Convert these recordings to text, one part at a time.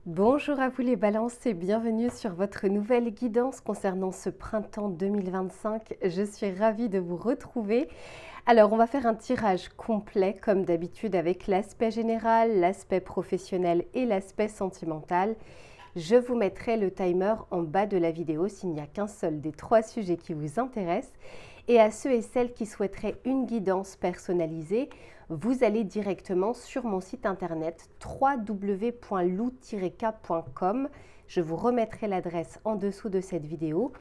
Bonjour à vous les balances et bienvenue sur votre nouvelle guidance concernant ce printemps 2025. Je suis ravie de vous retrouver. Alors on va faire un tirage complet comme d'habitude avec l'aspect général, l'aspect professionnel et l'aspect sentimental. Je vous mettrai le timer en bas de la vidéo s'il n'y a qu'un seul des trois sujets qui vous intéressent. Et à ceux et celles qui souhaiteraient une guidance personnalisée, vous allez directement sur mon site internet www.lou-k.com. Je vous remettrai l'adresse en dessous de cette vidéo.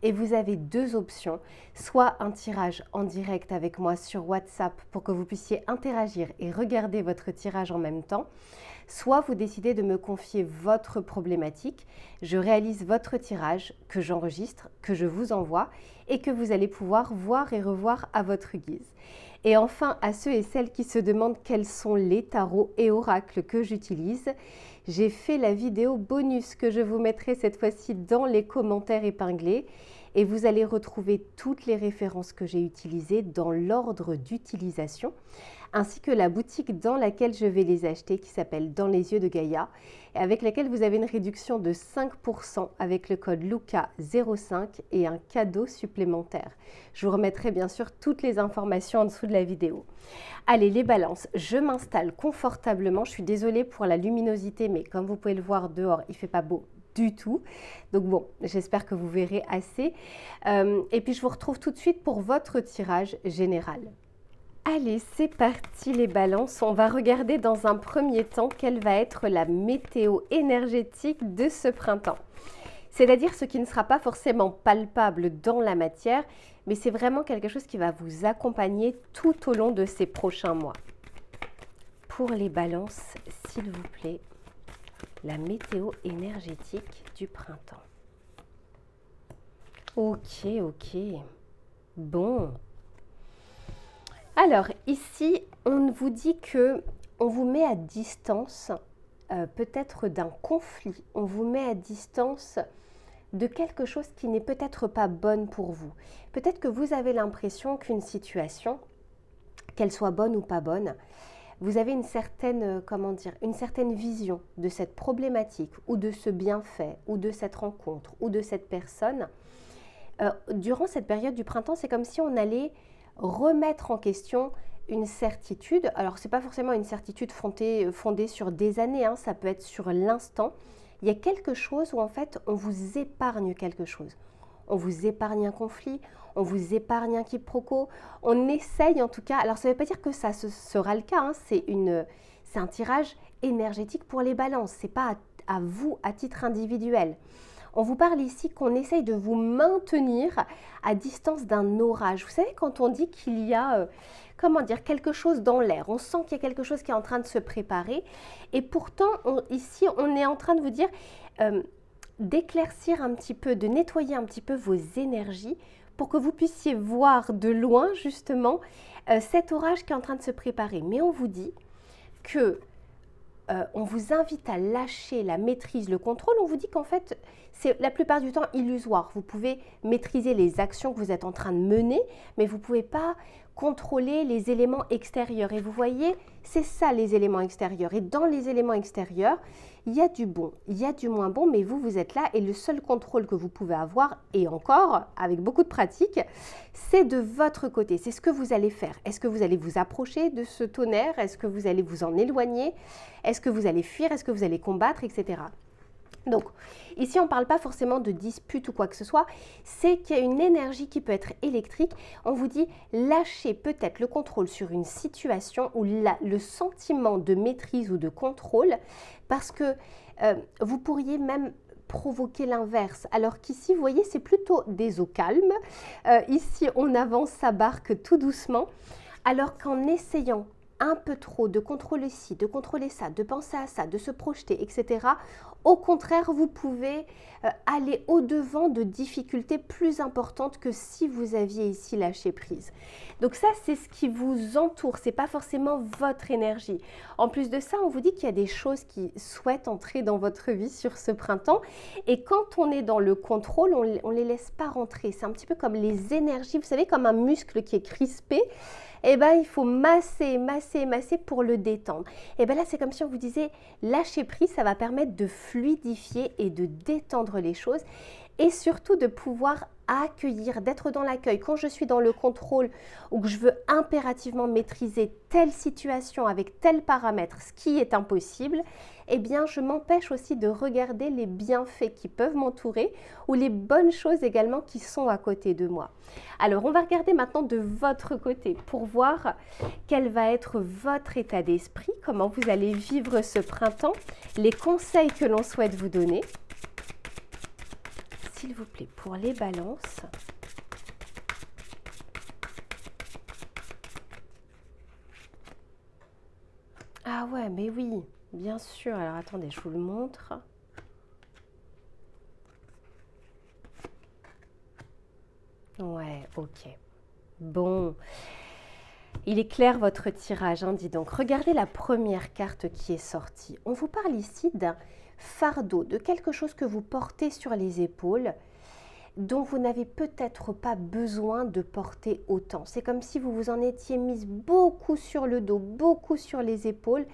Et vous avez deux options, soit un tirage en direct avec moi sur WhatsApp pour que vous puissiez interagir et regarder votre tirage en même temps, soit vous décidez de me confier votre problématique, je réalise votre tirage que j'enregistre, que je vous envoie et que vous allez pouvoir voir et revoir à votre guise. Et enfin, à ceux et celles qui se demandent quels sont les tarots et oracles que j'utilise, j'ai fait la vidéo bonus que je vous mettrai cette fois-ci dans les commentaires épinglés et vous allez retrouver toutes les références que j'ai utilisées dans l'ordre d'utilisation ainsi que la boutique dans laquelle je vais les acheter qui s'appelle Dans les yeux de Gaïa et avec laquelle vous avez une réduction de 5% avec le code LUCA05 et un cadeau supplémentaire. Je vous remettrai bien sûr toutes les informations en dessous de la vidéo. Allez les balances, je m'installe confortablement, je suis désolée pour la luminosité mais comme vous pouvez le voir dehors il ne fait pas beau du tout. Donc bon, j'espère que vous verrez assez. Et puis je vous retrouve tout de suite pour votre tirage général. Allez, c'est parti les balances. On va regarder dans un premier temps quelle va être la météo énergétique de ce printemps. C'est-à-dire ce qui ne sera pas forcément palpable dans la matière, mais c'est vraiment quelque chose qui va vous accompagner tout au long de ces prochains mois. Pour les balances, s'il vous plaît, la météo énergétique du printemps. Ok. Bon. Alors ici, on vous dit que on vous met à distance peut-être d'un conflit. On vous met à distance de quelque chose qui n'est peut-être pas bonne pour vous. Peut-être que vous avez l'impression qu'une situation, qu'elle soit bonne ou pas bonne, vous avez une certaine, une certaine vision de cette problématique ou de ce bienfait ou de cette rencontre ou de cette personne. Durant cette période du printemps, c'est comme si on allait remettre en question une certitude. Alors, ce n'est pas forcément une certitude fondée sur des années, hein, ça peut être sur l'instant. Il y a quelque chose où en fait, on vous épargne quelque chose. On vous épargne un conflit, on vous épargne un quiproquo. On essaye en tout cas, alors ça ne veut pas dire que ça sera le cas, hein, c'est un tirage énergétique pour les balances, ce n'est pas à vous à titre individuel. On vous parle ici qu'on essaye de vous maintenir à distance d'un orage. Vous savez, quand on dit qu'il y a, quelque chose dans l'air, on sent qu'il y a quelque chose qui est en train de se préparer. Et pourtant, ici, on est en train de vous dire d'éclaircir un petit peu, de nettoyer un petit peu vos énergies pour que vous puissiez voir de loin, justement, cet orage qui est en train de se préparer. Mais on vous dit que on vous invite à lâcher la maîtrise, le contrôle. On vous dit qu'en fait, c'est la plupart du temps illusoire. Vous pouvez maîtriser les actions que vous êtes en train de mener, mais vous ne pouvez pas contrôler les éléments extérieurs. Et vous voyez, c'est ça les éléments extérieurs. Et dans les éléments extérieurs, il y a du bon, il y a du moins bon, mais vous êtes là et le seul contrôle que vous pouvez avoir, et encore, avec beaucoup de pratique, c'est de votre côté. C'est ce que vous allez faire. Est-ce que vous allez vous approcher de ce tonnerre? Est-ce que vous allez vous en éloigner? Est-ce que vous allez fuir? Est-ce que vous allez combattre, etc. Donc, ici, on ne parle pas forcément de dispute ou quoi que ce soit, c'est qu'il y a une énergie qui peut être électrique. On vous dit, lâchez peut-être le contrôle sur une situation ou le sentiment de maîtrise ou de contrôle, parce que vous pourriez même provoquer l'inverse. Alors qu'ici, vous voyez, c'est plutôt des eaux calmes. Ici, on avance sa barque tout doucement, alors qu'en essayant un peu trop de contrôler ci, de contrôler ça, de penser à ça, de se projeter, etc. Au contraire, vous pouvez aller au-devant de difficultés plus importantes que si vous aviez ici lâché prise. Donc ça, c'est ce qui vous entoure, ce n'est pas forcément votre énergie. En plus de ça, on vous dit qu'il y a des choses qui souhaitent entrer dans votre vie sur ce printemps. Et quand on est dans le contrôle, on ne les laisse pas rentrer. C'est un petit peu comme les énergies, vous savez, comme un muscle qui est crispé. eh ben, il faut masser, masser, masser pour le détendre. Et bien là, c'est comme si on vous disait, lâcher prise, ça va permettre de fluidifier et de détendre les choses et surtout de pouvoir accueillir, d'être dans l'accueil. Quand je suis dans le contrôle ou que je veux impérativement maîtriser telle situation avec tel paramètre, ce qui est impossible, eh bien, je m'empêche aussi de regarder les bienfaits qui peuvent m'entourer ou les bonnes choses également qui sont à côté de moi. Alors, on va regarder maintenant de votre côté pour voir quel va être votre état d'esprit, comment vous allez vivre ce printemps, les conseils que l'on souhaite vous donner. S'il vous plaît, pour les balances. Ah ouais, mais oui, bien sûr. Alors attendez, je vous le montre. Ouais, ok. Bon, il est clair votre tirage, hein, dis donc. Regardez la première carte qui est sortie. On vous parle ici d'un fardeau, de quelque chose que vous portez sur les épaules, dont vous n'avez peut-être pas besoin de porter autant. C'est comme si vous vous en étiez mise beaucoup sur le dos, beaucoup sur les épaules,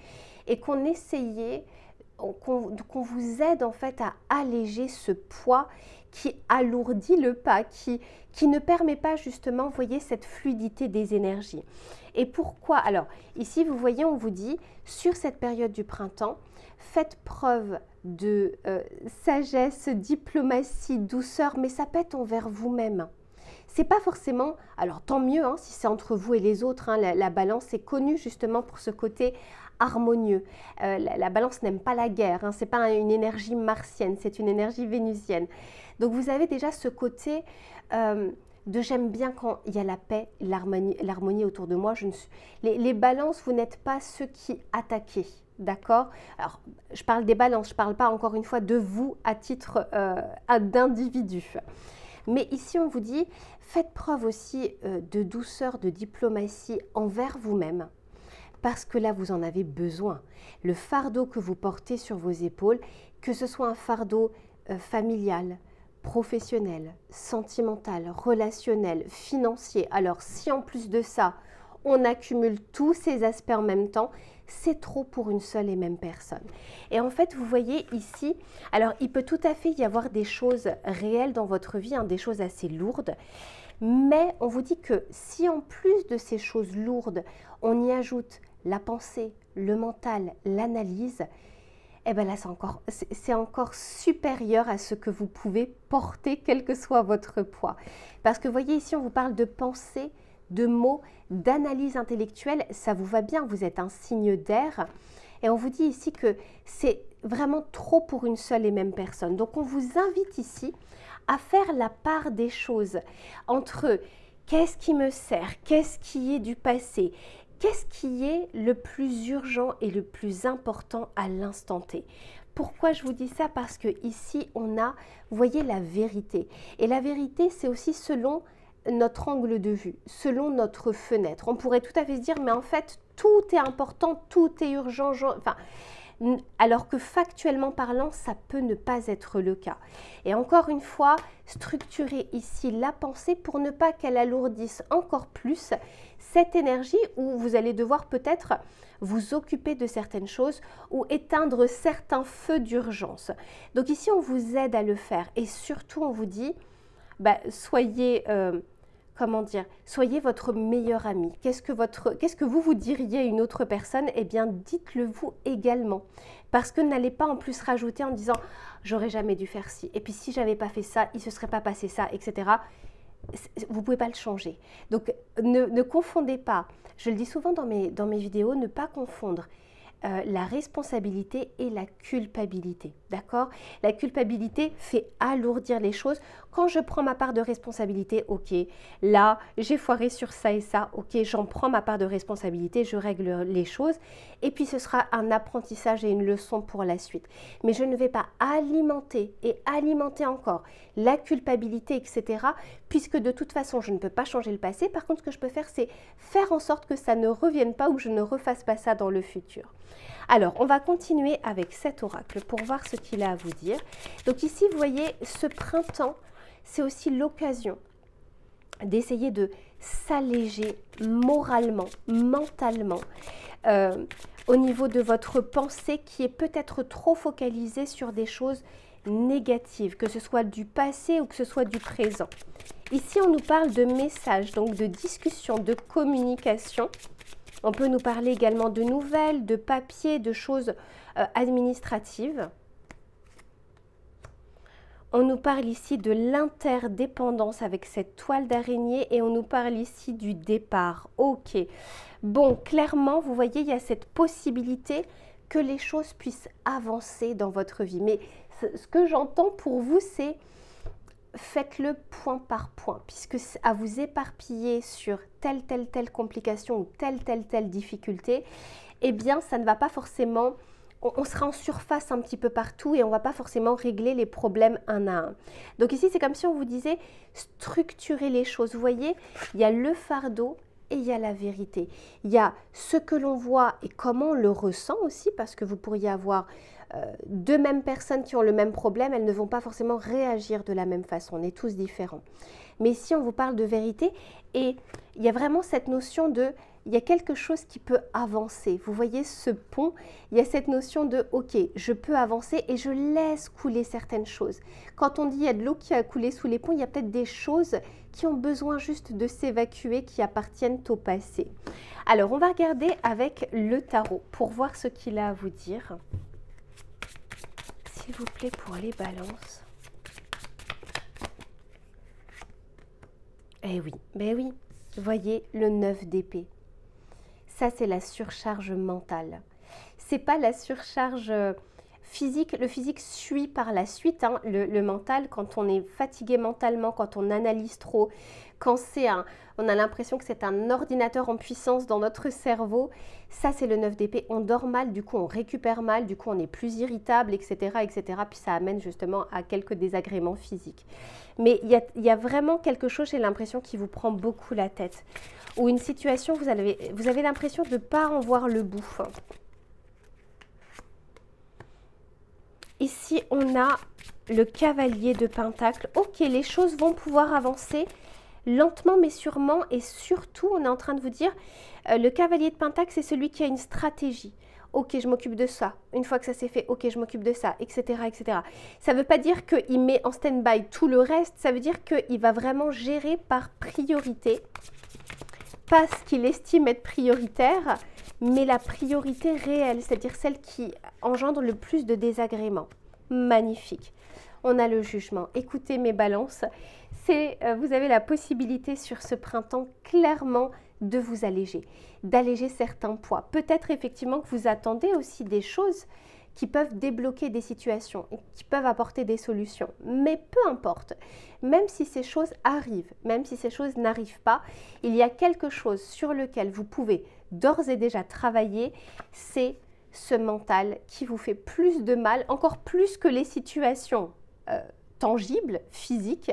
et qu'on essayait, qu'on vous aide en fait à alléger ce poids qui alourdit le pas, qui ne permet pas justement, vous voyez, cette fluidité des énergies. Et pourquoi? Alors, ici, vous voyez, on vous dit, sur cette période du printemps, faites preuve de sagesse, diplomatie, douceur, mais ça peut être envers vous-même. C'est pas forcément, alors tant mieux hein, si c'est entre vous et les autres, hein, la balance est connue justement pour ce côté harmonieux. La balance n'aime pas la guerre, hein, c'est pas une énergie martienne, c'est une énergie vénusienne. Donc vous avez déjà ce côté de j'aime bien quand il y a la paix, l'harmonie autour de moi. Les balances, vous n'êtes pas ceux qui attaquent. D'accord? Alors, je parle des balances, je ne parle pas encore une fois de vous à titre d'individu. Mais ici, on vous dit, faites preuve aussi de douceur, de diplomatie envers vous-même, parce que là, vous en avez besoin. Le fardeau que vous portez sur vos épaules, que ce soit un fardeau familial, professionnel, sentimental, relationnel, financier. Alors, si en plus de ça, on accumule tous ces aspects en même temps, c'est trop pour une seule et même personne. Et en fait, vous voyez ici, alors il peut tout à fait y avoir des choses réelles dans votre vie, hein, des choses assez lourdes, mais on vous dit que si en plus de ces choses lourdes, on y ajoute la pensée, le mental, l'analyse, eh bien là, c'est encore supérieur à ce que vous pouvez porter, quel que soit votre poids. Parce que vous voyez ici, on vous parle de pensée, de mots, d'analyse intellectuelle, ça vous va bien, vous êtes un signe d'air. Et on vous dit ici que c'est vraiment trop pour une seule et même personne. Donc on vous invite ici à faire la part des choses entre qu'est-ce qui me sert, qu'est-ce qui est du passé, qu'est-ce qui est le plus urgent et le plus important à l'instant T. Pourquoi je vous dis ça? Parce que ici on a, vous voyez, la vérité. Et la vérité, c'est aussi selon notre angle de vue, selon notre fenêtre. On pourrait tout à fait se dire, mais en fait, tout est important, tout est urgent, enfin, alors que factuellement parlant, ça peut ne pas être le cas. Et encore une fois, structurer ici la pensée pour ne pas qu'elle alourdisse encore plus cette énergie où vous allez devoir peut-être vous occuper de certaines choses ou éteindre certains feux d'urgence. Donc ici, on vous aide à le faire et surtout, on vous dit, soyez... comment dire, soyez votre meilleur ami. Qu'est-ce que vous vous diriez à une autre personne? Eh bien, dites-le vous également. Parce que n'allez pas en plus rajouter en disant « j'aurais jamais dû faire ci ». Et puis, si j'avais pas fait ça, il ne se serait pas passé ça, etc. Vous ne pouvez pas le changer. Donc, ne confondez pas. Je le dis souvent dans mes vidéos, ne pas confondre la responsabilité et la culpabilité, d'accord? La culpabilité fait alourdir les choses. Quand je prends ma part de responsabilité, ok, là, j'ai foiré sur ça et ça, ok, j'en prends ma part de responsabilité, je règle les choses, et puis ce sera un apprentissage et une leçon pour la suite. Mais je ne vais pas alimenter et alimenter encore la culpabilité, etc., puisque de toute façon, je ne peux pas changer le passé. Par contre, ce que je peux faire, c'est faire en sorte que ça ne revienne pas ou que je ne refasse pas ça dans le futur. Alors, on va continuer avec cet oracle pour voir ce qu'il a à vous dire. Donc ici, vous voyez, ce printemps, c'est aussi l'occasion d'essayer de s'alléger moralement, mentalement, au niveau de votre pensée qui est peut-être trop focalisée sur des choses négatives, que ce soit du passé ou que ce soit du présent. Ici, on nous parle de messages, donc de discussion, de communication. On peut nous parler également de nouvelles, de papiers, de choses administratives. On nous parle ici de l'interdépendance avec cette toile d'araignée et on nous parle ici du départ. Ok. Bon, clairement, vous voyez, il y a cette possibilité que les choses puissent avancer dans votre vie. Mais ce que j'entends pour vous, c'est faites-le point par point, puisque à vous éparpiller sur telle complication ou telle difficulté, eh bien, ça ne va pas forcément... On sera en surface un petit peu partout et on ne va pas forcément régler les problèmes un à un. Donc ici, c'est comme si on vous disait structurer les choses. Vous voyez, il y a le fardeau et il y a la vérité. Il y a ce que l'on voit et comment on le ressent aussi, parce que vous pourriez avoir deux mêmes personnes qui ont le même problème, elles ne vont pas forcément réagir de la même façon. On est tous différents. Mais ici, on vous parle de vérité et il y a vraiment cette notion de... Il y a quelque chose qui peut avancer. Vous voyez ce pont, il y a cette notion de « ok, je peux avancer et je laisse couler certaines choses ». Quand on dit il y a de l'eau qui a coulé sous les ponts, il y a peut-être des choses qui ont besoin juste de s'évacuer, qui appartiennent au passé. Alors, on va regarder avec le tarot pour voir ce qu'il a à vous dire. S'il vous plaît, pour les balances. Eh oui, ben oui, voyez le 9 d'épée. Ça, c'est la surcharge mentale. C'est pas la surcharge physique. Le physique suit par la suite. Hein. Le mental, quand on est fatigué mentalement, quand on analyse trop, quand on a l'impression que c'est un ordinateur en puissance dans notre cerveau, ça, c'est le 9 d'épée. On dort mal, du coup, on récupère mal, du coup, on est plus irritable, etc., etc. Puis ça amène justement à quelques désagréments physiques. Mais il y a vraiment quelque chose, j'ai l'impression, qui vous prend beaucoup la tête. Ou une situation, vous avez l'impression de ne pas en voir le bout. Ici, on a le cavalier de Pentacle. Ok, les choses vont pouvoir avancer lentement mais sûrement. Et surtout, on est en train de vous dire, le cavalier de Pentacle, c'est celui qui a une stratégie. Ok, je m'occupe de ça. Une fois que ça s'est fait, ok, je m'occupe de ça, etc., etc. Ça ne veut pas dire qu'il met en stand-by tout le reste. Ça veut dire qu'il va vraiment gérer par priorité. Pas ce qu'il estime être prioritaire, mais la priorité réelle, c'est-à-dire celle qui engendre le plus de désagréments. Magnifique. On a le jugement. Écoutez mes balances, vous avez la possibilité sur ce printemps clairement de vous alléger, d'alléger certains poids. Peut-être effectivement que vous attendez aussi des choses qui peuvent débloquer des situations, qui peuvent apporter des solutions. Mais peu importe, même si ces choses arrivent, même si ces choses n'arrivent pas, il y a quelque chose sur lequel vous pouvez d'ores et déjà travailler, c'est ce mental qui vous fait plus de mal, encore plus que les situations tangibles, physiques,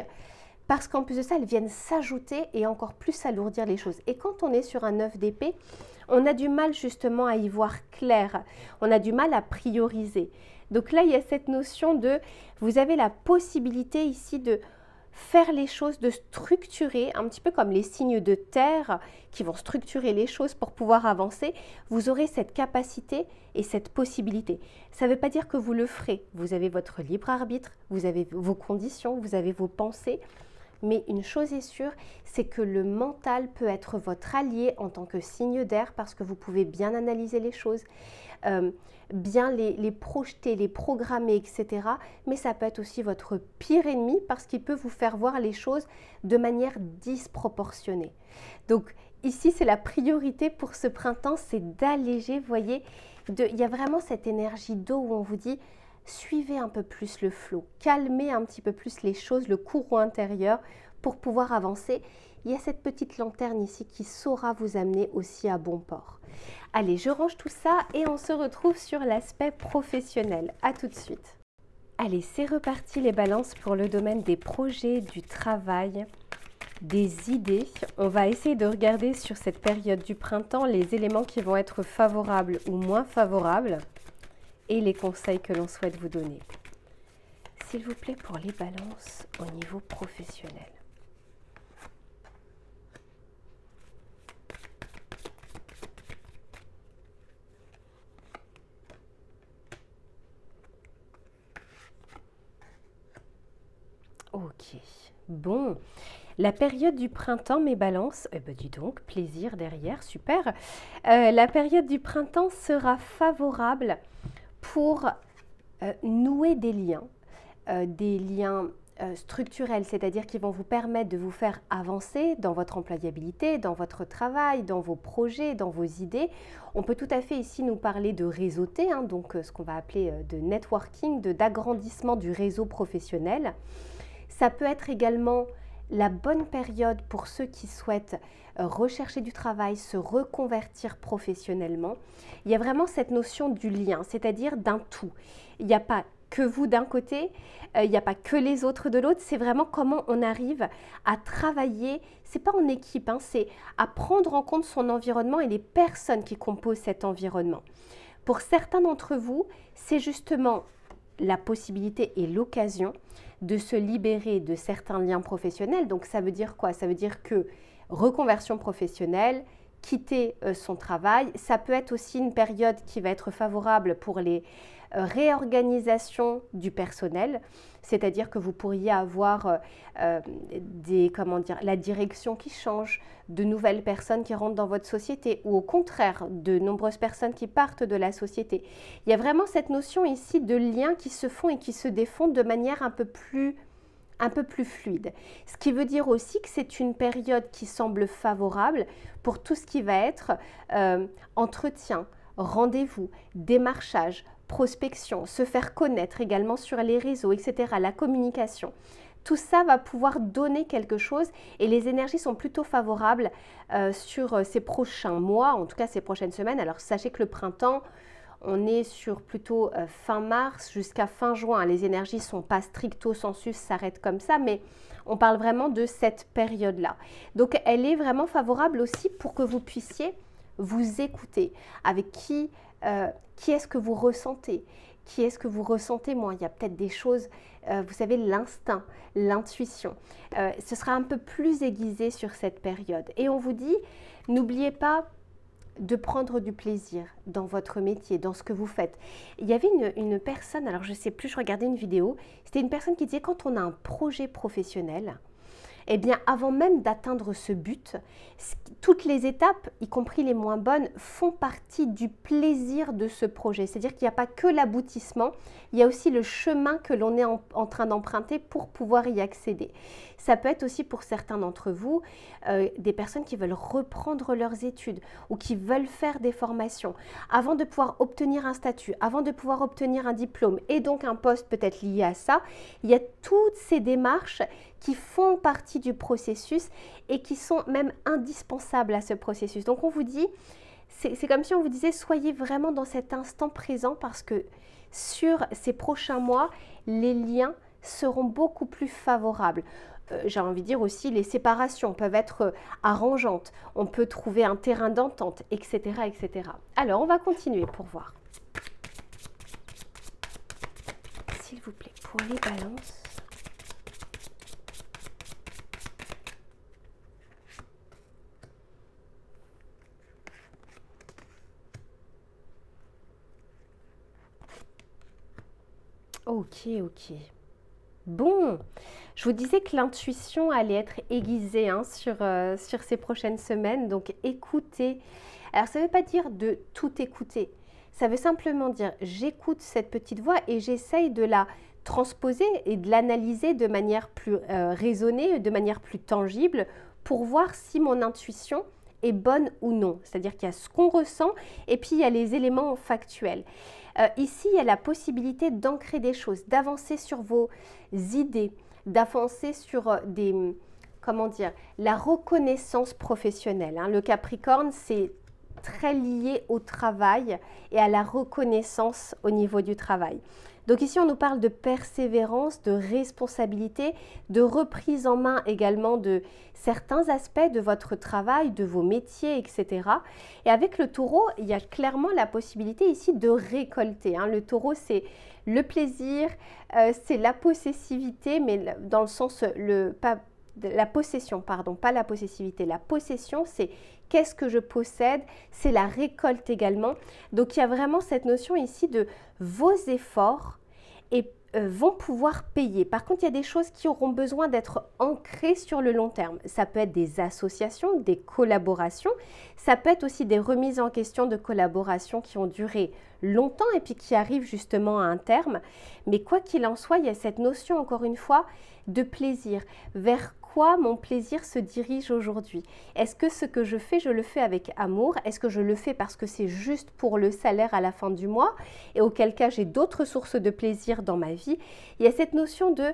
parce qu'en plus de ça, elles viennent s'ajouter et encore plus alourdir les choses. Et quand on est sur un 9 d'épée, on a du mal justement à y voir clair, on a du mal à prioriser. Donc là, il y a cette notion de, vous avez la possibilité ici de faire les choses, de structurer, un petit peu comme les signes de terre qui vont structurer les choses pour pouvoir avancer. Vous aurez cette capacité et cette possibilité. Ça ne veut pas dire que vous le ferez. Vous avez votre libre arbitre, vous avez vos conditions, vous avez vos pensées. Mais une chose est sûre, c'est que le mental peut être votre allié en tant que signe d'air parce que vous pouvez bien analyser les choses, bien les projeter, les programmer, etc. Mais ça peut être aussi votre pire ennemi parce qu'il peut vous faire voir les choses de manière disproportionnée. Donc ici, c'est la priorité pour ce printemps, c'est d'alléger, vous voyez, il y a vraiment cette énergie d'eau où on vous dit suivez un peu plus le flot, calmez un petit peu plus les choses, le courant intérieur pour pouvoir avancer. Il y a cette petite lanterne ici qui saura vous amener aussi à bon port. Allez, je range tout ça et on se retrouve sur l'aspect professionnel. À tout de suite. Allez, c'est reparti les balances pour le domaine des projets, du travail, des idées. On va essayer de regarder sur cette période du printemps les éléments qui vont être favorables ou moins favorables et les conseils que l'on souhaite vous donner. S'il vous plaît, pour les balances au niveau professionnel. Bon, la période du printemps, mes balances, eh ben dis donc, plaisir derrière, super. La période du printemps sera favorable pour nouer des liens structurels, c'est-à-dire qui vont vous permettre de vous faire avancer dans votre employabilité, dans votre travail, dans vos projets, dans vos idées. On peut tout à fait ici nous parler de réseauter, hein, donc ce qu'on va appeler de networking, d'agrandissement du réseau professionnel. Ça peut être également la bonne période pour ceux qui souhaitent rechercher du travail, se reconvertir professionnellement. Il y a vraiment cette notion du lien, c'est-à-dire d'un tout. Il n'y a pas que vous d'un côté, il n'y a pas que les autres de l'autre, c'est vraiment comment on arrive à travailler, c'est pas en équipe, hein, c'est à prendre en compte son environnement et les personnes qui composent cet environnement. Pour certains d'entre vous, c'est justement la possibilité et l'occasion de se libérer de certains liens professionnels. Donc ça veut dire quoi? Ça veut dire que reconversion professionnelle, quitter son travail, ça peut être aussi une période qui va être favorable pour les réorganisations du personnel, c'est-à-dire que vous pourriez avoir la direction qui change, de nouvelles personnes qui rentrent dans votre société ou au contraire, de nombreuses personnes qui partent de la société. Il y a vraiment cette notion ici de liens qui se font et qui se défont de manière un peu plus fluide. Ce qui veut dire aussi que c'est une période qui semble favorable pour tout ce qui va être entretien, rendez-vous, démarchage, prospection, se faire connaître également sur les réseaux, etc., la communication. Tout ça va pouvoir donner quelque chose et les énergies sont plutôt favorables sur ces prochains mois, en tout cas ces prochaines semaines. Alors sachez que le printemps, on est sur plutôt fin mars jusqu'à fin juin. Les énergies ne sont pas stricto sensu, s'arrêtent comme ça, mais on parle vraiment de cette période-là. Donc elle est vraiment favorable aussi pour que vous puissiez vous écouter. Avec qui est-ce que vous ressentez? Qui est-ce que vous ressentez moins? Il y a peut-être des choses, vous savez, l'instinct, l'intuition. Ce sera un peu plus aiguisé sur cette période. Et on vous dit, n'oubliez pas de prendre du plaisir dans votre métier, dans ce que vous faites. Il y avait une personne, alors je ne sais plus, je regardais une vidéo, c'était une personne qui disait quand on a un projet professionnel, eh bien avant même d'atteindre ce but, toutes les étapes, y compris les moins bonnes, font partie du plaisir de ce projet. C'est-à-dire qu'il n'y a pas que l'aboutissement, il y a aussi le chemin que l'on est en train d'emprunter pour pouvoir y accéder. Ça peut être aussi pour certains d'entre vous, des personnes qui veulent reprendre leurs études ou qui veulent faire des formations. Avant de pouvoir obtenir un statut, avant de pouvoir obtenir un diplôme et donc un poste peut-être lié à ça, il y a toutes ces démarches qui font partie du processus et qui sont même indispensables à ce processus. Donc on vous dit, c'est comme si on vous disait, soyez vraiment dans cet instant présent parce que sur ces prochains mois, les liens seront beaucoup plus favorables. J'ai envie de dire aussi, les séparations peuvent être arrangeantes. On peut trouver un terrain d'entente, etc., etc. Alors, on va continuer pour voir. S'il vous plaît, pour les balances. Ok, ok. Bon, je vous disais que l'intuition allait être aiguisée hein, sur ces prochaines semaines, donc écoutez. Alors ça ne veut pas dire de tout écouter, ça veut simplement dire j'écoute cette petite voix et j'essaye de la transposer et de l'analyser de manière plus raisonnée, de manière plus tangible pour voir si mon intuition est bonne ou non. C'est-à-dire qu'il y a ce qu'on ressent et puis il y a les éléments factuels. Ici, il y a la possibilité d'ancrer des choses, d'avancer sur vos idées, d'avancer sur la reconnaissance professionnelle. Hein. Le Capricorne, c'est très lié au travail et à la reconnaissance au niveau du travail. Donc ici, on nous parle de persévérance, de responsabilité, de reprise en main également de certains aspects de votre travail, de vos métiers, etc. Et avec le taureau, il y a clairement la possibilité ici de récolter. Hein. Le taureau, c'est le plaisir, c'est la possessivité, mais dans le sens, la possession, pardon, pas la possessivité. La possession, c'est qu'est-ce que je possède, c'est la récolte également. Donc, il y a vraiment cette notion ici de vos efforts et vont pouvoir payer. Par contre, il y a des choses qui auront besoin d'être ancrées sur le long terme. Ça peut être des associations, des collaborations. Ça peut être aussi des remises en question de collaborations qui ont duré longtemps et puis qui arrivent justement à un terme. Mais quoi qu'il en soit, il y a cette notion, encore une fois, de plaisir. Vers quoi mon plaisir se dirige aujourd'hui? Est-ce que ce que je fais, je le fais avec amour? Est-ce que je le fais parce que c'est juste pour le salaire à la fin du mois? Et auquel cas, j'ai d'autres sources de plaisir dans ma vie. Il y a cette notion de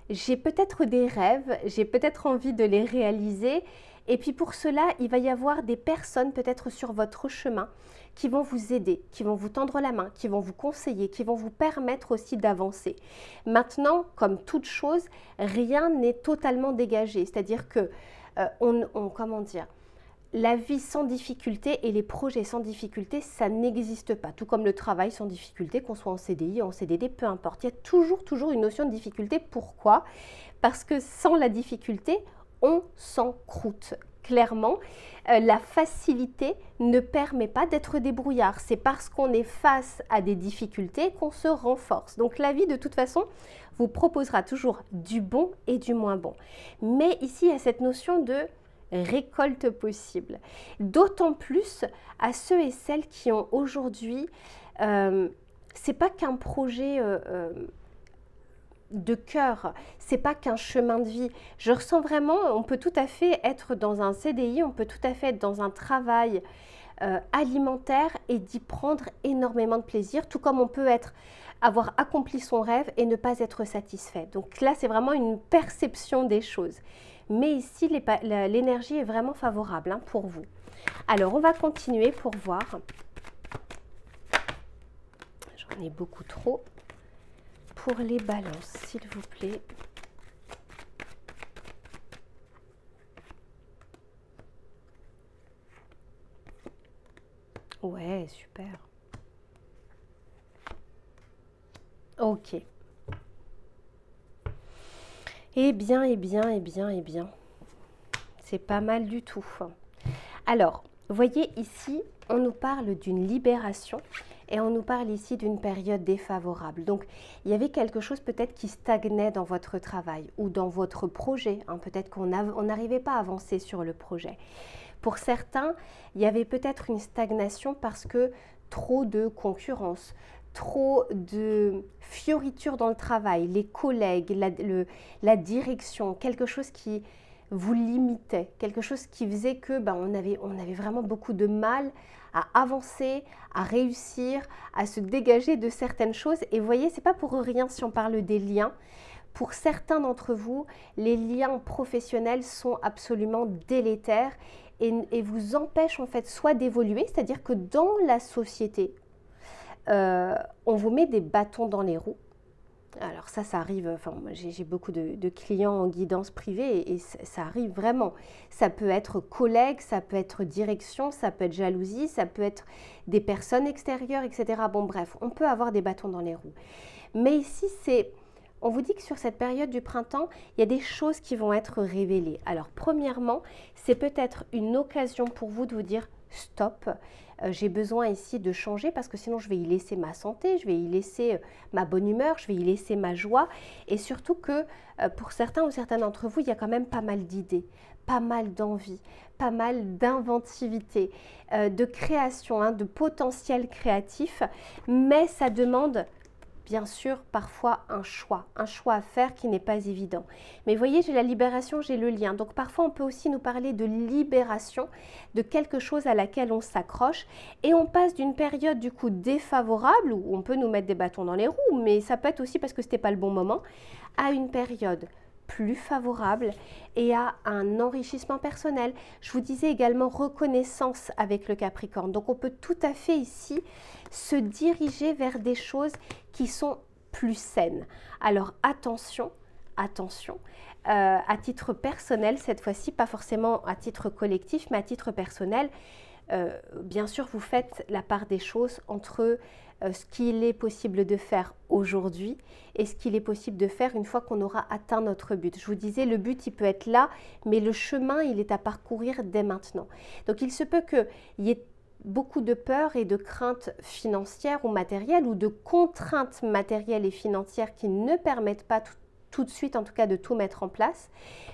j'ai peut-être des rêves, j'ai peut-être envie de les réaliser. Et puis pour cela, il va y avoir des personnes peut-être sur votre chemin qui vont vous aider, qui vont vous tendre la main, qui vont vous conseiller, qui vont vous permettre aussi d'avancer. Maintenant, comme toute chose, rien n'est totalement dégagé. C'est-à-dire que, comment dire, la vie sans difficulté et les projets sans difficulté, ça n'existe pas. Tout comme le travail sans difficulté, qu'on soit en CDI, en CDD, peu importe. Il y a toujours une notion de difficulté. Pourquoi? Parce que sans la difficulté, on s'encroute. Clairement, la facilité ne permet pas d'être débrouillard. C'est parce qu'on est face à des difficultés qu'on se renforce. Donc la vie, de toute façon, vous proposera toujours du bon et du moins bon. Mais ici, il y a cette notion de récolte possible. D'autant plus à ceux et celles qui ont aujourd'hui, c'est pas qu'un projet de cœur, c'est pas qu'un chemin de vie. Je ressens vraiment, on peut tout à fait être dans un CDI, on peut tout à fait être dans un travail alimentaire et d'y prendre énormément de plaisir, tout comme on peut avoir accompli son rêve et ne pas être satisfait. Donc là, c'est vraiment une perception des choses. Mais ici, l'énergie est vraiment favorable pour vous. Alors, on va continuer pour voir. J'en ai beaucoup trop. Pour les balances, s'il vous plaît. Ouais, super. Ok. Eh bien. C'est pas mal du tout. Alors, vous voyez ici, on nous parle d'une libération et on nous parle ici d'une période défavorable. Donc, il y avait quelque chose peut-être qui stagnait dans votre travail ou dans votre projet. Peut-être qu'on n'arrivait pas à avancer sur le projet. Pour certains, il y avait peut-être une stagnation parce que trop de concurrence, trop de fioritures dans le travail, les collègues, la direction, quelque chose qui vous limitait, quelque chose qui faisait que on avait vraiment beaucoup de mal à avancer, à réussir, à se dégager de certaines choses. Et vous voyez, c'est pas pour rien si on parle des liens. Pour certains d'entre vous, les liens professionnels sont absolument délétères et vous empêchent en fait soit d'évoluer, c'est-à-dire que dans la société, on vous met des bâtons dans les roues. Alors ça arrive, j'ai beaucoup de clients en guidance privée et ça arrive vraiment. Ça peut être collègue, ça peut être direction, ça peut être jalousie, ça peut être des personnes extérieures, etc. Bon bref, on peut avoir des bâtons dans les roues. Mais ici, on vous dit que sur cette période du printemps, il y a des choses qui vont être révélées. Alors premièrement, c'est peut-être une occasion pour vous de vous dire stop. J'ai besoin ici de changer parce que sinon je vais y laisser ma santé, je vais y laisser ma bonne humeur, je vais y laisser ma joie. Et surtout que pour certains ou certaines d'entre vous, il y a quand même pas mal d'idées, pas mal d'envie, pas mal d'inventivité, de création, de potentiel créatif. Mais ça demande bien sûr parfois un choix à faire qui n'est pas évident. Mais vous voyez, j'ai la libération, j'ai le lien. Donc parfois on peut aussi nous parler de libération, de quelque chose à laquelle on s'accroche et on passe d'une période du coup défavorable où on peut nous mettre des bâtons dans les roues, mais ça peut être aussi parce que c'était pas le bon moment, à une période plus favorable et à un enrichissement personnel. Je vous disais également reconnaissance avec le Capricorne. Donc on peut tout à fait ici se diriger vers des choses qui sont plus saines. Alors attention, à titre personnel cette fois-ci, pas forcément à titre collectif, mais à titre personnel, bien sûr vous faites la part des choses entre ce qu'il est possible de faire aujourd'hui et ce qu'il est possible de faire une fois qu'on aura atteint notre but. Je vous disais, le but il peut être là, mais le chemin il est à parcourir dès maintenant. Donc il se peut qu'il y ait beaucoup de peurs et de craintes financières ou matérielles, ou de contraintes matérielles et financières qui ne permettent pas tout de suite, en tout cas, de tout mettre en place,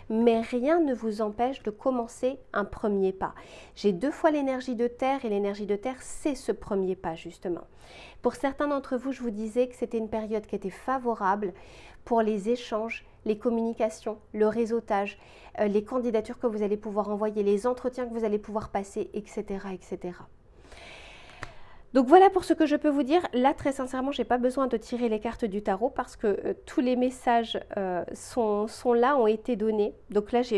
mais rien ne vous empêche de commencer un premier pas. J'ai 2 fois l'énergie de terre, et l'énergie de terre, c'est ce premier pas, justement. Pour certains d'entre vous, je vous disais que c'était une période qui était favorable pour les échanges, les communications, le réseautage, les candidatures que vous allez pouvoir envoyer, les entretiens que vous allez pouvoir passer, etc., etc. Donc voilà pour ce que je peux vous dire. Là, très sincèrement, je n'ai pas besoin de tirer les cartes du tarot parce que tous les messages sont là, ont été donnés. Donc là, ça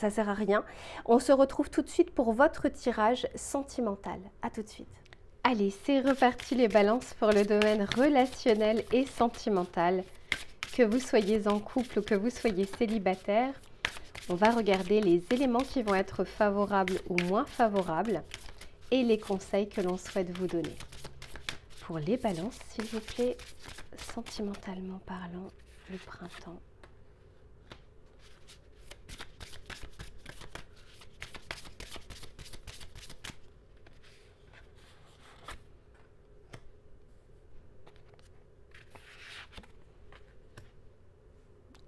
ne sert à rien. On se retrouve tout de suite pour votre tirage sentimental. À tout de suite. Allez, c'est reparti les balances pour le domaine relationnel et sentimental. Que vous soyez en couple ou que vous soyez célibataire, on va regarder les éléments qui vont être favorables ou moins favorables et les conseils que l'on souhaite vous donner. Pour les balances, s'il vous plaît, sentimentalement parlant, le printemps.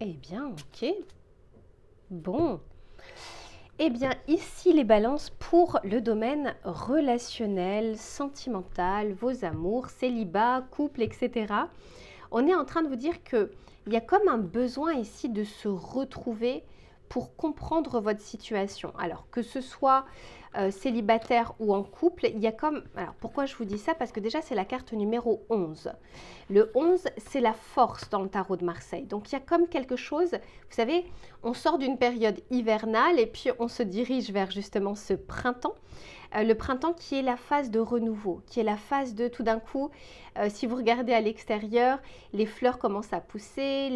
Eh bien, ok. Bon. Eh bien, ici, les balances pour le domaine relationnel, sentimental, vos amours, célibat, couple, etc. On est en train de vous dire qu'il y a comme un besoin ici de se retrouver pour comprendre votre situation. Alors, que ce soit célibataire ou en couple, il y a comme... Alors, pourquoi je vous dis ça? Parce que déjà, c'est la carte numéro 11. Le 11, c'est la force dans le tarot de Marseille. Donc, il y a comme quelque chose... Vous savez, on sort d'une période hivernale et puis on se dirige vers justement ce printemps. Le printemps qui est la phase de renouveau, qui est la phase de tout d'un coup, si vous regardez à l'extérieur, les fleurs commencent à pousser,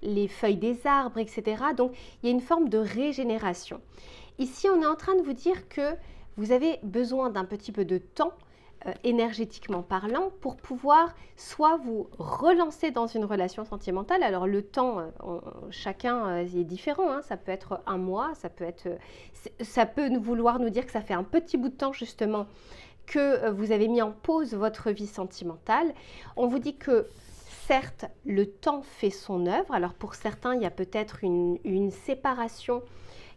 les feuilles des arbres, etc. Donc, il y a une forme de régénération. Ici, on est en train de vous dire que vous avez besoin d'un petit peu de temps, énergétiquement parlant, pour pouvoir soit vous relancer dans une relation sentimentale. Alors le temps, chacun est différent, hein. Ça peut être un mois, ça peut vouloir nous dire que ça fait un petit bout de temps justement que vous avez mis en pause votre vie sentimentale. On vous dit que certes, le temps fait son œuvre. Alors pour certains, il y a peut-être une séparation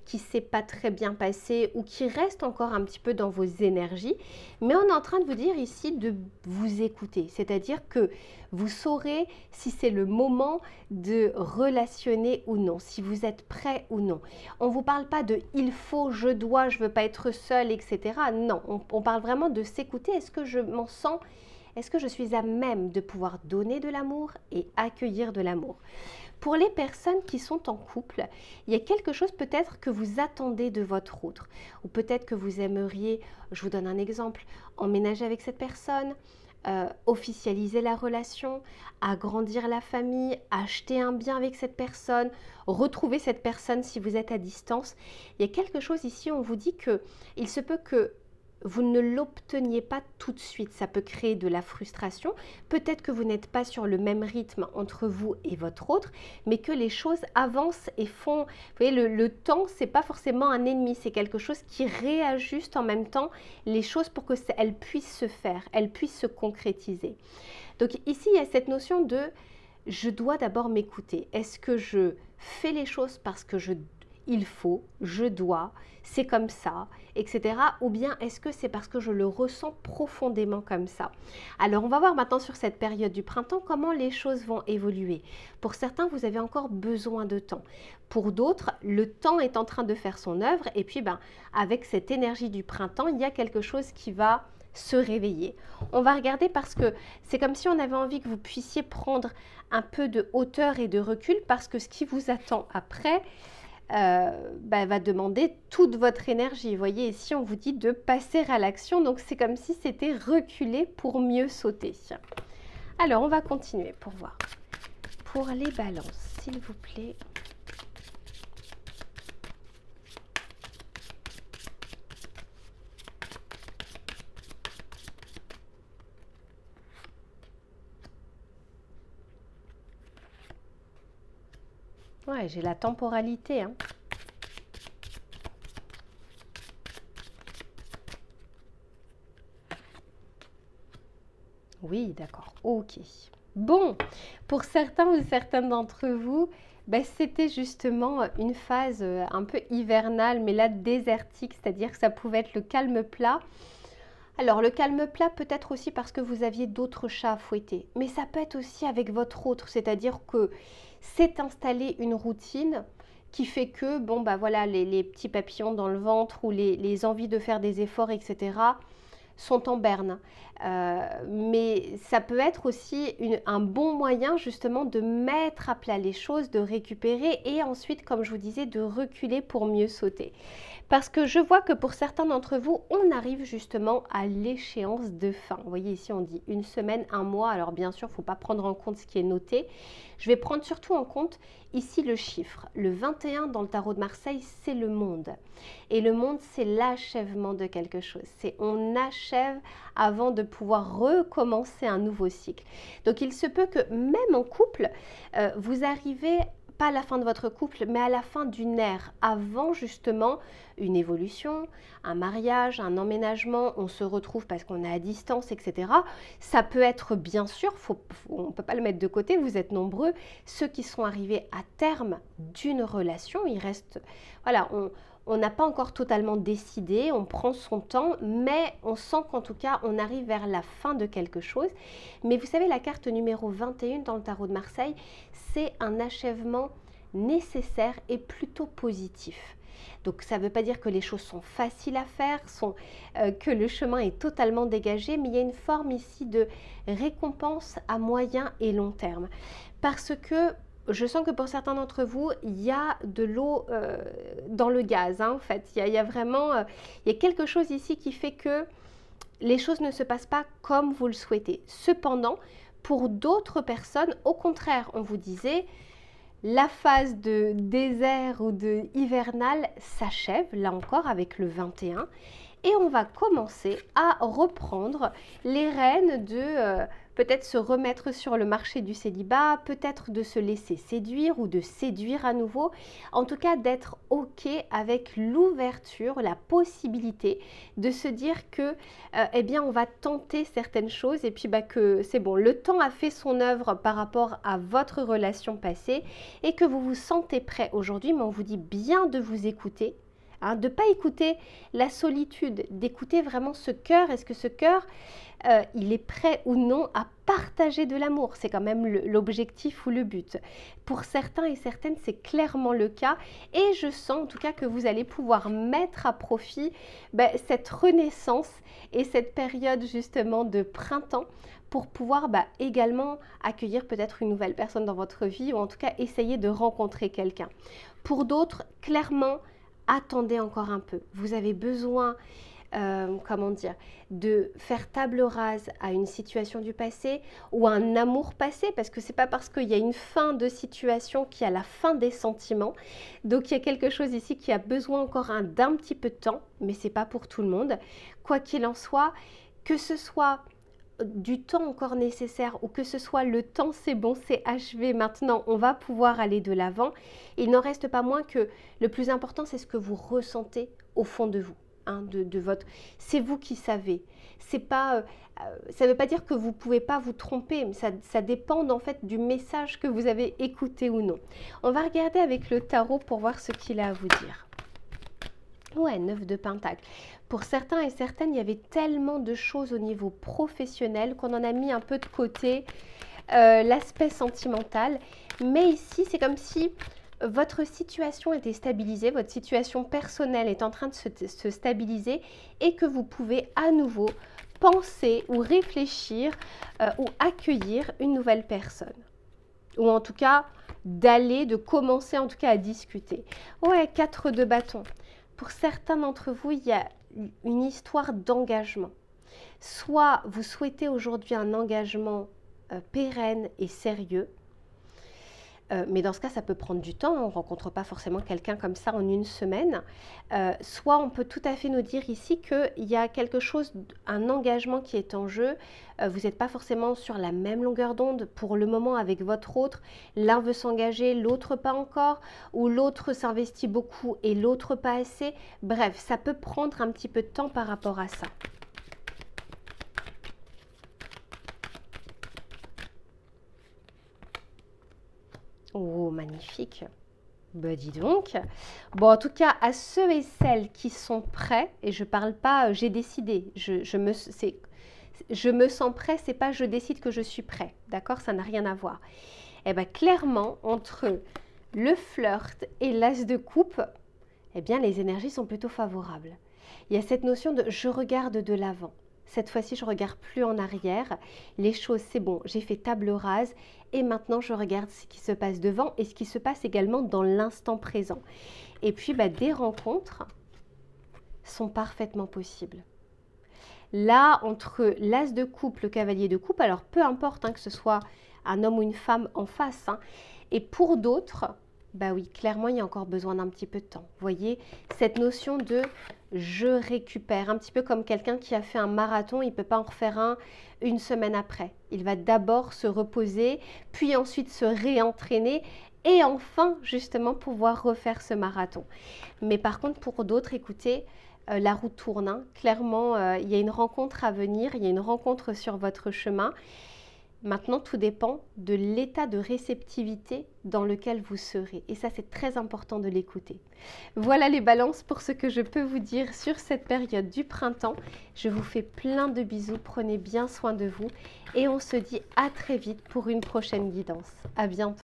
qui ne s'est pas très bien passé ou qui reste encore un petit peu dans vos énergies. Mais on est en train de vous dire ici de vous écouter. C'est-à-dire que vous saurez si c'est le moment de relationner ou non, si vous êtes prêt ou non. On ne vous parle pas de « il faut »,« je dois »,« je ne veux pas être seul », etc. Non, on parle vraiment de s'écouter. Est-ce que je m'en sens ? Est-ce que je suis à même de pouvoir donner de l'amour et accueillir de l'amour ? Pour les personnes qui sont en couple, il y a quelque chose peut-être que vous attendez de votre autre. Ou peut-être que vous aimeriez, je vous donne un exemple, emménager avec cette personne, officialiser la relation, agrandir la famille, acheter un bien avec cette personne, retrouver cette personne si vous êtes à distance. Il y a quelque chose ici, on vous dit qu'il se peut que vous ne l'obteniez pas tout de suite. Ça peut créer de la frustration. Peut-être que vous n'êtes pas sur le même rythme entre vous et votre autre, mais que les choses avancent et font... Vous voyez, le temps, ce n'est pas forcément un ennemi. C'est quelque chose qui réajuste en même temps les choses pour qu'elles puissent se faire, elles puissent se concrétiser. Donc ici, il y a cette notion de « je dois d'abord m'écouter ». Est-ce que je fais les choses parce que il faut, je dois, c'est comme ça, etc. Ou bien est-ce que c'est parce que je le ressens profondément comme ça? Alors on va voir maintenant sur cette période du printemps comment les choses vont évoluer. Pour certains, vous avez encore besoin de temps. Pour d'autres, le temps est en train de faire son œuvre et puis avec cette énergie du printemps, il y a quelque chose qui va se réveiller. On va regarder parce que c'est comme si on avait envie que vous puissiez prendre un peu de hauteur et de recul parce que ce qui vous attend après va demander toute votre énergie. Vous voyez, ici, on vous dit de passer à l'action. Donc, c'est comme si c'était reculer pour mieux sauter. Alors, on va continuer pour voir. Pour les balances, s'il vous plaît. Ouais, j'ai la temporalité, hein. Oui, d'accord. Ok. Bon, pour certains ou certaines d'entre vous, ben, c'était justement une phase un peu hivernale, mais là désertique, c'est-à-dire que ça pouvait être le calme plat. Alors, le calme plat peut être aussi parce que vous aviez d'autres chats à fouetter, mais ça peut être aussi avec votre autre, c'est-à-dire que s'est installée une routine qui fait que, bon, bah voilà, les petits papillons dans le ventre ou les envies de faire des efforts, etc., sont en berne. Mais ça peut être aussi un bon moyen justement de mettre à plat les choses, de récupérer et ensuite, comme je vous disais, de reculer pour mieux sauter. Parce que je vois que pour certains d'entre vous, on arrive justement à l'échéance de fin. Vous voyez ici, on dit une semaine, un mois. Alors bien sûr, il ne faut pas prendre en compte ce qui est noté. Je vais prendre surtout en compte ici le chiffre. Le 21 dans le tarot de Marseille, c'est le monde. Et le monde, c'est l'achèvement de quelque chose. C'est on achève avant de pouvoir recommencer un nouveau cycle. Donc il se peut que même en couple, vous arrivez pas à la fin de votre couple, mais à la fin d'une ère, avant justement une évolution, un mariage, un emménagement, on se retrouve parce qu'on est à distance, etc. Ça peut être bien sûr, on ne peut pas le mettre de côté, vous êtes nombreux, ceux qui sont arrivés à terme d'une relation, il reste, voilà, on n'a pas encore totalement décidé, on prend son temps, mais on sent qu'en tout cas, on arrive vers la fin de quelque chose. Mais vous savez, la carte numéro 21 dans le tarot de Marseille, c'est un achèvement nécessaire et plutôt positif. Donc ça ne veut pas dire que les choses sont faciles à faire, que le chemin est totalement dégagé, mais il y a une forme ici de récompense à moyen et long terme. Parce que je sens que pour certains d'entre vous, il y a de l'eau dans le gaz, hein, en fait. Il y a vraiment il y a quelque chose ici qui fait que les choses ne se passent pas comme vous le souhaitez. Cependant, pour d'autres personnes, au contraire, on vous disait, la phase de désert ou de hivernal s'achève, là encore, avec le 21. Et on va commencer à reprendre les rênes de peut-être se remettre sur le marché du célibat, peut-être de se laisser séduire ou de séduire à nouveau. En tout cas, d'être OK avec l'ouverture, la possibilité de se dire que, eh bien, on va tenter certaines choses et puis que c'est bon, le temps a fait son œuvre par rapport à votre relation passée et que vous vous sentez prêt aujourd'hui, mais on vous dit bien de vous écouter. Hein, de ne pas écouter la solitude, d'écouter vraiment ce cœur. Est-ce que ce cœur, il est prêt ou non à partager de l'amour? C'est quand même l'objectif ou le but. Pour certains et certaines, c'est clairement le cas. Et je sens en tout cas que vous allez pouvoir mettre à profit cette renaissance et cette période justement de printemps pour pouvoir également accueillir peut-être une nouvelle personne dans votre vie ou en tout cas essayer de rencontrer quelqu'un. Pour d'autres, clairement, attendez encore un peu. Vous avez besoin, comment dire, de faire table rase à une situation du passé ou à un amour passé, parce que c'est pas parce qu'il y a une fin de situation qu'il y a la fin des sentiments. Donc il y a quelque chose ici qui a besoin encore d'un petit peu de temps, mais c'est pas pour tout le monde. Quoi qu'il en soit, que ce soit du temps encore nécessaire ou que ce soit le temps c'est bon, c'est achevé, maintenant on va pouvoir aller de l'avant, il n'en reste pas moins que le plus important c'est ce que vous ressentez au fond de vous, hein, de votre... C'est vous qui savez, c'est pas... ça ne veut pas dire que vous ne pouvez pas vous tromper, mais ça dépend en fait du message que vous avez écouté ou non. On va regarder avec le tarot pour voir ce qu'il a à vous dire. Ouais, 9 de Pentacle. Pour certains et certaines, il y avait tellement de choses au niveau professionnel qu'on en a mis un peu de côté l'aspect sentimental. Mais ici, c'est comme si votre situation était stabilisée, votre situation personnelle est en train de se stabiliser et que vous pouvez à nouveau penser ou réfléchir ou accueillir une nouvelle personne. Ou en tout cas, de commencer en tout cas à discuter. Ouais, 4 de bâton. Pour certains d'entre vous, il y a une histoire d'engagement. Soit vous souhaitez aujourd'hui un engagement pérenne et sérieux, mais dans ce cas, ça peut prendre du temps. On ne rencontre pas forcément quelqu'un comme ça en une semaine. Soit on peut tout à fait nous dire ici qu'il y a quelque chose, un engagement qui est en jeu. Vous n'êtes pas forcément sur la même longueur d'onde pour le moment avec votre autre. L'un veut s'engager, l'autre pas encore. Ou l'autre s'investit beaucoup et l'autre pas assez. Bref, ça peut prendre un petit peu de temps par rapport à ça. Oh, magnifique. Bah, dis donc. Bon, en tout cas, à ceux et celles qui sont prêts, et je parle pas, j'ai décidé, je me sens prêt, c'est pas je décide que je suis prêt, d'accord? Ça n'a rien à voir. Eh bien, clairement, entre le flirt et l'as de coupe, eh bien, les énergies sont plutôt favorables. Il y a cette notion de je regarde de l'avant. Cette fois-ci, je ne regarde plus en arrière. Les choses, c'est bon, j'ai fait table rase et maintenant, je regarde ce qui se passe devant et ce qui se passe également dans l'instant présent. Et puis, des rencontres sont parfaitement possibles. Là, entre l'as de coupe, le cavalier de coupe, alors peu importe que ce soit un homme ou une femme en face, et pour d'autres, bah oui, clairement, il y a encore besoin d'un petit peu de temps. Vous voyez, cette notion de je récupère, un petit peu comme quelqu'un qui a fait un marathon, il ne peut pas en refaire un une semaine après. Il va d'abord se reposer, puis ensuite se réentraîner et enfin, justement, pouvoir refaire ce marathon. Mais par contre, pour d'autres, écoutez, la roue tourne. Clairement, il y a une rencontre à venir, il y a une rencontre sur votre chemin. Maintenant, tout dépend de l'état de réceptivité dans lequel vous serez. Et ça, c'est très important de l'écouter. Voilà les balances pour ce que je peux vous dire sur cette période du printemps. Je vous fais plein de bisous, prenez bien soin de vous et on se dit à très vite pour une prochaine guidance. À bientôt.